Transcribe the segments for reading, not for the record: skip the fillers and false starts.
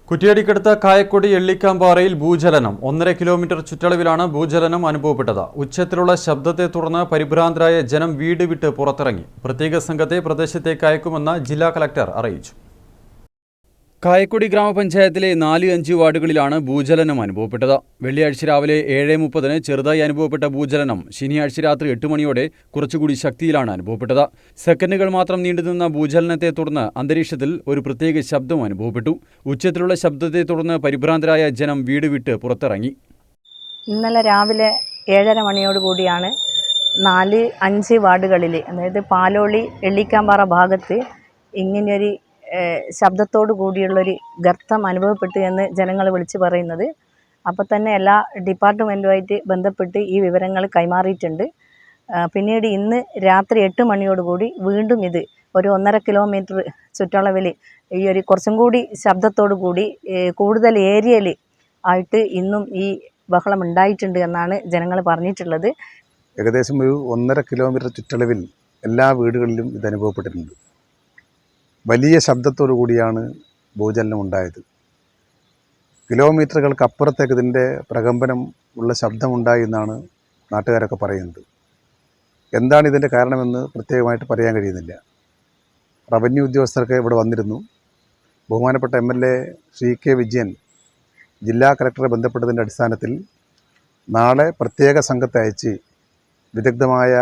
കുറ്റിയാടിക്കടുത്ത കായക്കൊടി എള്ളിക്കാമ്പാറയിൽ ഭൂചലനം 1.5 കിലോമീറ്റർ ചുറ്റളവിലാണ് ഭൂചലനം അനുഭവപ്പെട്ടത്. ഉച്ചത്തിലുള്ള ശബ്ദത്തെ തുടർന്ന് പരിഭ്രാന്തരായ ജനം വീട് വിട്ട് പുറത്തിറങ്ങി. പ്രത്യേക സംഘത്തെ പ്രദേശത്തേക്ക് അയക്കുമെന്ന് ജില്ലാ കളക്ടർ അറിയിച്ചു. കായക്കൊടി ഗ്രാമപഞ്ചായത്തിലെ 4-5 വാർഡുകളിലാണ് ഭൂചലനം അനുഭവപ്പെട്ടത്. വെള്ളിയാഴ്ച രാവിലെ 7:30 ചെറുതായി അനുഭവപ്പെട്ട ഭൂചലനം ശനിയാഴ്ച രാത്രി 8 മണിയോടെ കുറച്ചുകൂടി ശക്തിയിലാണ് അനുഭവപ്പെട്ടത്. സെക്കൻഡുകൾ മാത്രം നീണ്ടുനിന്ന ഭൂചലനത്തെ തുടർന്ന് അന്തരീക്ഷത്തിൽ ഒരു പ്രത്യേക ശബ്ദം അനുഭവപ്പെട്ടു. ഉച്ചത്തിലുള്ള ശബ്ദത്തെ തുടർന്ന് പരിഭ്രാന്തരായ ജനം വീട് വിട്ട് പുറത്തിറങ്ങി. ഇന്നലെ രാവിലെ 7:30 മണിയോടുകൂടിയാണ് 4-5 വാർഡുകളിൽ, അതായത് പാലോളി എള്ളിക്കാമ്പാറ ഭാഗത്ത് ഇങ്ങനെയൊരു ശബ്ദത്തോടു കൂടിയുള്ളൊരു ഗർത്തം അനുഭവപ്പെട്ടു എന്ന് ജനങ്ങൾ വിളിച്ചു പറയുന്നത്. അപ്പോൾ തന്നെ എല്ലാ ഡിപ്പാർട്ട്മെൻറ്റുമായിട്ട് ബന്ധപ്പെട്ട് ഈ വിവരങ്ങൾ കൈമാറിയിട്ടുണ്ട്. പിന്നീട് ഇന്ന് രാത്രി 8 മണിയോടുകൂടി വീണ്ടും ഇത് ഒരു 1.5 കിലോമീറ്റർ ചുറ്റളവിൽ ഈ ഒരു കുറച്ചും കൂടി ശബ്ദത്തോടു കൂടി കൂടുതൽ ഏരിയയിൽ ആയിട്ട് ഇന്നും ഈ ബഹളം ഉണ്ടായിട്ടുണ്ട് എന്നാണ് ജനങ്ങൾ പറഞ്ഞിട്ടുള്ളത്. ഏകദേശം ഒരു 1.5 കിലോമീറ്റർ ചുറ്റളവിൽ എല്ലാ വീടുകളിലും ഇത് അനുഭവപ്പെട്ടിട്ടുണ്ട്. വലിയ ശബ്ദത്തോടു കൂടിയാണ് ഭൂചലനം ഉണ്ടായത്. കിലോമീറ്ററുകൾക്ക് അപ്പുറത്തേക്ക് ഇതിൻ്റെ പ്രകമ്പനം ഉള്ള ശബ്ദമുണ്ടായി എന്നാണ് നാട്ടുകാരൊക്കെ പറയുന്നത്. എന്താണ് ഇതിൻ്റെ കാരണമെന്ന് പ്രത്യേകമായിട്ട് പറയാൻ കഴിയുന്നില്ല. റവന്യൂ ഉദ്യോഗസ്ഥർക്ക് ഇവിടെ വന്നിരുന്നു. ബഹുമാനപ്പെട്ട MLA ശ്രീ K. വിജയൻ ജില്ലാ കളക്ടറെ ബന്ധപ്പെട്ടതിൻ്റെ അടിസ്ഥാനത്തിൽ നാളെ പ്രത്യേക സംഘത്തെ അയച്ച് വിദഗ്ധമായ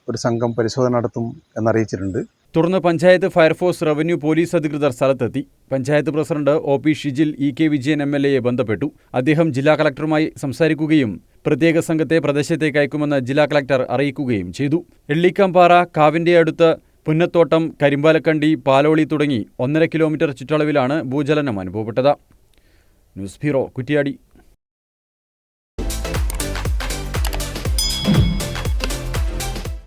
ഒരു സംഘം പരിശോധന നടത്തും എന്നറിയിച്ചിട്ടുണ്ട്. തുടർന്ന് പഞ്ചായത്ത്, ഫയർഫോഴ്സ്, റവന്യൂ, പോലീസ് അധികൃതർ സ്ഥലത്തെത്തി. Panchayat president OP Shijil E.K. Vijayan MLA ബന്ധപ്പെട്ടു. അദ്ദേഹം ജില്ലാ കളക്ടറുമായി സംസാരിക്കുകയും പ്രത്യേക സംഘത്തെ പ്രദേശത്തേക്ക് അയക്കുമെന്ന് ജില്ലാ കളക്ടർ അറിയിക്കുകയും ചെയ്തു. എള്ളിക്കാമ്പാറ, കാവിൻ്റെ അടുത്ത് പുന്നത്തോട്ടം, കരിമ്പാലക്കണ്ടി, പാലോളി തുടങ്ങി 1.5 കിലോമീറ്റർ ചുറ്റളവിലാണ് ഭൂചലനം അനുഭവപ്പെട്ടത്. News bureau, Kuttiyadi.